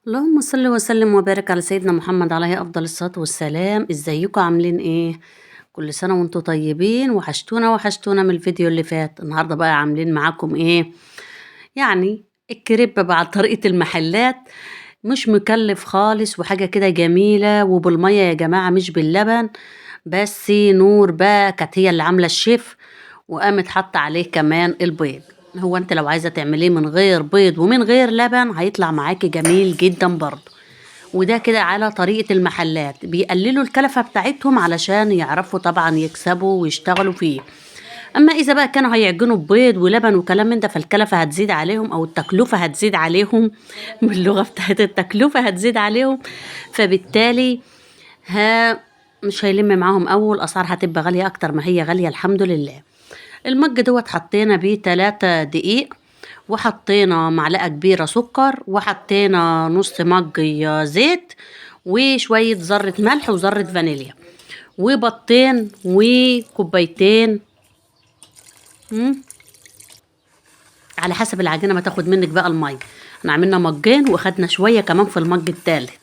اللهم صل وسلم وبارك على سيدنا محمد عليه أفضل الصلاة والسلام. ازيكم عاملين ايه؟ كل سنة وانتم طيبين. وحشتونا من الفيديو اللي فات. النهاردة بقى عاملين معاكم ايه؟ يعني الكريب بقى على طريقة المحلات، مش مكلف خالص وحاجة كده جميلة وبالمية يا جماعة مش باللبن. بس نور بقى كانت هي اللي عاملة الشيف، وقامت حاطة عليه كمان البيض. هو انت لو عايزة تعمليه من غير بيض ومن غير لبن هيطلع معاكي جميل جدا برضه. وده كده على طريقة المحلات، بيقللوا الكلفة بتاعتهم علشان يعرفوا طبعا يكسبوا ويشتغلوا فيه. اما اذا بقى كانوا هيعجنوا ببيض ولبن وكلام من ده فالكلفة هتزيد عليهم او التكلفة هتزيد عليهم باللغة بتاعت التكلفة هتزيد عليهم. فبالتالي ها مش هيلم معاهم، اول اسعار هتبقى غالية اكتر ما هي غالية الحمد لله. المج دوت حطينا بيه 3 دقيق، وحطينا معلقة كبيرة سكر، وحطينا نص مج زيت، وشوية ذرة ملح وذرة فانيليا، وبطين وكوبايتين. مم، على حسب العجينة ما تاخد منك بقى المية. احنا عملنا مجين واخدنا شوية كمان في المج التالت،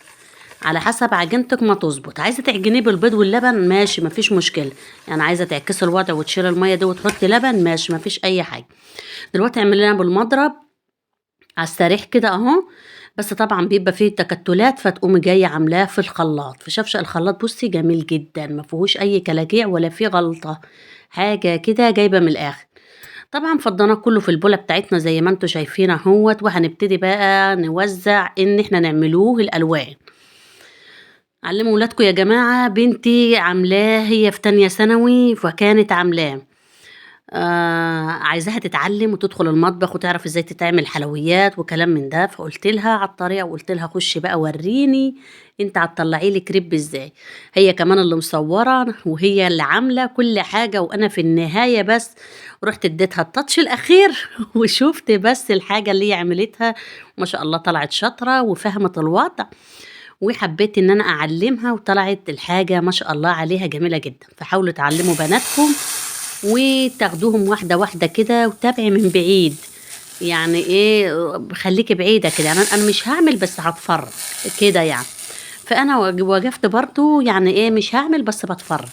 على حسب عجينتك ما تظبط. عايزه تعجنيه بالبيض واللبن ماشي مفيش مشكله، يعني عايزه تعكسي الوضع وتشيل الميه دي وتحطي لبن ماشي مفيش اي حاجه. دلوقتي اعمليها بالمضرب على السريع كده اهو. بس طبعا بيبقى فيه تكتلات فتقومي جايه عاملاه في الخلاط، في شفشق الخلاط. بصي جميل جدا ما فيهوش اي كلاكيع ولا فيه غلطه، حاجه كده جايبه من الاخر. طبعا فضيناه كله في البوله بتاعتنا زي ما انتوا شايفين اهوت، وهنبتدي بقى نوزع ان احنا نعملوه الالوان. علموا ولادكم يا جماعة. بنتي عاملاه هي في تانية ثانوي فكانت عاملاه، عايزاها تتعلم وتدخل المطبخ وتعرف ازاي تتعمل حلويات وكلام من ده. فقلت لها على الطريقة وقلت لها خشي بقى وريني انت هتطلعي لي كريب ازاي. هي كمان اللي مصورة وهي اللي عاملة كل حاجة، وانا في النهاية بس رحت اديتها التاتش الاخير وشفت بس الحاجة اللي هي عملتها. ما شاء الله طلعت شاطرة وفهمت الوضع، وحبيت ان انا اعلمها وطلعت الحاجة ما شاء الله عليها جميلة جدا. فحاولوا تعلموا بناتكم وتاخدوهم واحدة واحدة كده وتابعي من بعيد. يعني ايه، خليكي بعيدة كده. يعني انا مش هعمل بس هتفرج كده يعني. فانا وقفت برضو يعني ايه مش هعمل بس بتفرج،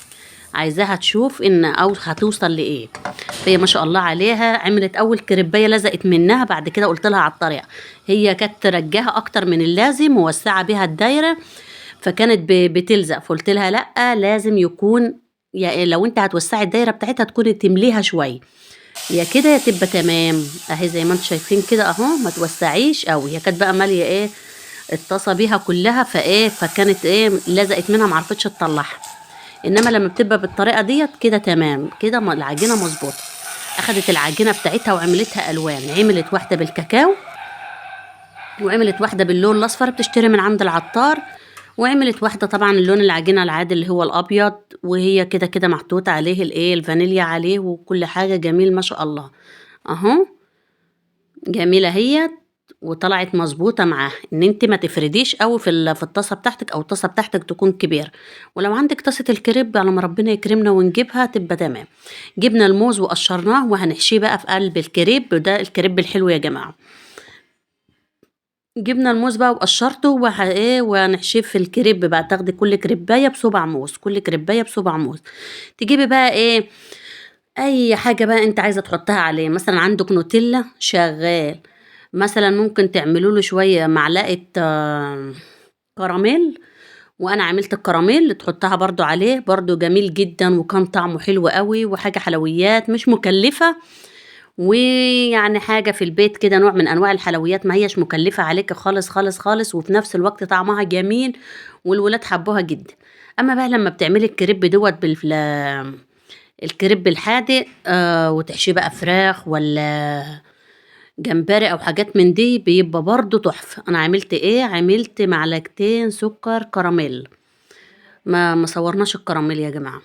عايزاها تشوف ان او هتوصل لايه. فهي ما شاء الله عليها عملت اول كريبايه لزقت منها. بعد كده قلت لها على الطريقه، هي كانت ترجاها اكتر من اللازم موسعه بيها الدايره، فكانت بتلزق. فقلت لها لا لازم يكون، يا لو انت هتوسعي الدايره بتاعتها تكوني تمليها شويه، يا كده يا تبقى تمام اهي زي ما انتم شايفين كده اهو. ما توسعيش قوي. هي كانت بقى ماليه ايه اتصى بيها كلها فايه، فكانت ايه لزقت منها معرفتش تطلعها. انما لما بتبقى بالطريقه ديت كده تمام كده العجينه مظبوطه. اخدت العجينه بتاعتها وعملتها الوان، عملت واحده بالكاكاو، وعملت واحده باللون الاصفر بتشتري من عند العطار، وعملت واحده طبعا اللون العجينه العادي اللي هو الابيض. وهي كده كده محطوط عليه الايه الفانيليا عليه وكل حاجه جميل ما شاء الله اهو. جميله هي وطلعت مظبوطه معاها. ان انت ما تفرديش قوي في الطاسه بتاعتك، او الطاسه بتاعتك تكون كبيره. ولو عندك طاسه الكريب على ما ربنا يكرمنا ونجيبها تبقى تمام. جبنا الموز وقشرناه وهنحشيه بقى في قلب الكريب ده، الكريب الحلو يا جماعه. جبنا الموز بقى وقشرته ايه وهنحشيه في الكريب بقى. تاخدي كل كريبايه بصبع موز، كل كريبايه بصبع موز. تجيبي بقى ايه اي حاجه بقى انت عايزه تحطها عليه. مثلا عندك نوتيلا شغال، مثلا ممكن تعملوا له شويه معلقه كراميل. وانا عملت الكراميل تحطها برضو عليه، برضو جميل جدا وكان طعمه حلو قوي. وحاجه حلويات مش مكلفه، ويعني حاجه في البيت كده، نوع من انواع الحلويات ما هيش مكلفه عليك خالص خالص خالص، وفي نفس الوقت طعمها جميل والولاد حبوها جدا. اما بقى لما بتعملي الكريب دوت الكريب الحادق وتحشيه بقى فراخ ولا جمبري او حاجات من دي بيبقى برضو تحفة. انا عملت ايه، عملت معلقتين سكر كراميل. ما صورناش الكراميل يا جماعة.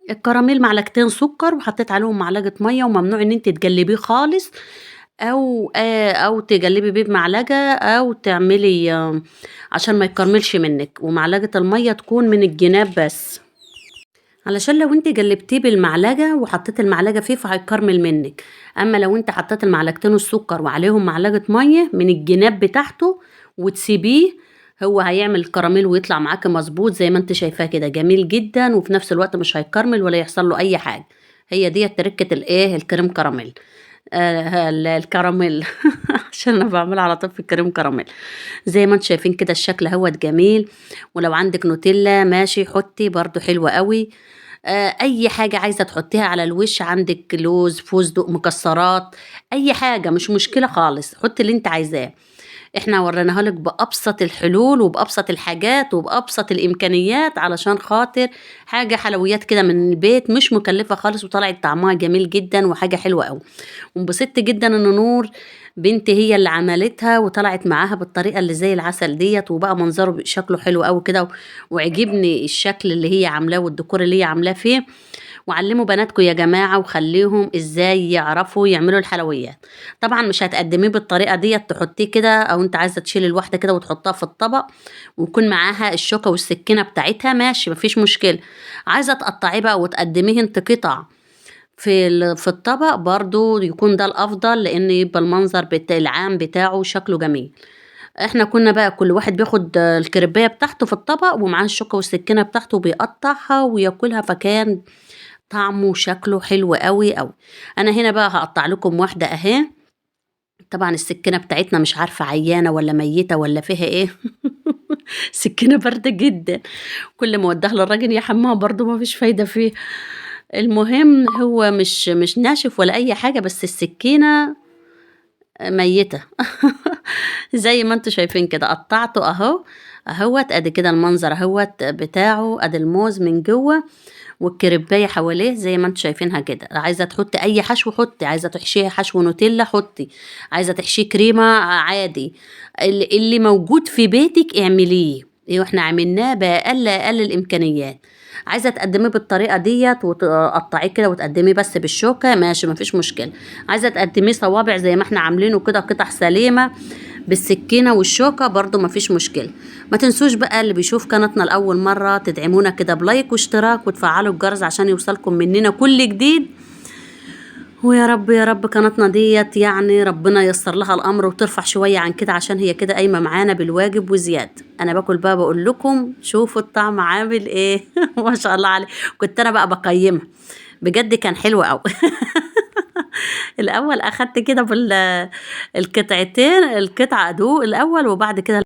الكراميل معلقتين سكر وحطيت عليهم معلقة مية، وممنوع ان انت تجلبيه خالص، او تجلبي بيه بمعلقة او تعملي عشان ما يكرملش منك. ومعلقة المية تكون من الجناب بس، علشان لو انت جلبتيه بالمعلقة وحطيت المعلقة فيه فهيكرمل منك. اما لو انت حطيت المعلقتين السكر وعليهم معلقة مية من الجناب بتاعته وتسيبيه هو هيعمل الكراميل ويطلع معاكي مظبوط زي ما انت شايفاه كده، جميل جدا، وفي نفس الوقت مش هيكرمل ولا يحصل له اي حاجه. هي دي تركه الايه الكريم كراميل. الكراميل عشان انا بعملها على طول في الكريم كراميل. زي ما انتم شايفين كده الشكل اهوت جميل. ولو عندك نوتيلا ماشي حطي برضو حلوة قوي. اي حاجة عايزة تحطيها على الوش، عندك لوز، فستق، مكسرات، اي حاجة مش مشكلة خالص، حطي اللي انت عايزاه. احنا وريناها لك بأبسط الحلول وبأبسط الحاجات وبأبسط الإمكانيات، علشان خاطر حاجة حلويات كده من البيت، مش مكلفة خالص، وطلعت طعمها جميل جدا وحاجة حلوة قوي. وانبسطت جدا ان نور بنتي هي اللي عملتها وطلعت معاها بالطريقة اللي زي العسل ديت، وبقى منظره شكله حلو قوي كده وعجبني الشكل اللي هي عاملاه والديكور اللي هي عاملاه فيه. وعلموا بناتكم يا جماعة وخليهم ازاي يعرفوا يعملوا الحلويات. طبعا مش هتقدميه بالطريقة ديت تحطيه كده، او انت عايزة تشيل الواحدة كده وتحطها في الطبق ويكون معاها الشوكة والسكينة بتاعتها، ماشي مفيش مشكلة. عايزة تقطعيه بقى وتقدميه انت قطع في الطبق برضو يكون ده الافضل، لان يبقى المنظر العام بتاعه شكله جميل. احنا كنا بقى كل واحد بياخد الكريبايه بتاعته في الطبق ومعاه الشوكه والسكينه بتاعته بيقطعها وياكلها، فكان طعمه وشكله حلو قوي قوي. انا هنا بقى هقطع لكم واحده اهي. طبعا السكينه بتاعتنا مش عارفه عيانه ولا ميته ولا فيها ايه. سكينه بارده جدا، كل ما وديها للراجل يحمها برضو ما فيش فايده فيه. المهم هو مش ناشف ولا اي حاجه، بس السكينه ميته. زي ما انتوا شايفين كده قطعته اهو. اهوت ادي كده المنظر اهوت بتاعه، ادي الموز من جوه والكريبايه حواليه زي ما انتوا شايفينها كده. عايزه تحطي اي حشو حطي، عايزه تحشيه حشو نوتيلا حطي، عايزه تحشيه كريمه عادي، اللي موجود في بيتك اعمليه. احنا عملناه باقل الامكانيات. عايزه تقدميه بالطريقه ديت وتقطعيه كده وتقدميه بس بالشوكه، ماشي مفيش مشكله. عايزه تقدميه صوابع زي ما احنا عاملينه كده قطع سليمه بالسكينه والشوكه، برضو مفيش مشكله. ما تنسوش بقى اللي بيشوف قناتنا لاول مره تدعمونا كده بلايك واشتراك وتفعلوا الجرس عشان يوصلكم مننا كل جديد. ويا رب يا رب قناتنا ديت يعني ربنا ييسر لها الامر وترفع شويه عن كده، عشان هي كده قايمه معانا بالواجب وزياده. انا باكل بقى بقول لكم شوفوا الطعم عامل ايه. ما شاء الله عليه. كنت انا بقى بقيمها، بجد كان حلو قوي. الاول اخدت كده القطعتين، القطعه ادوق الاول وبعد كده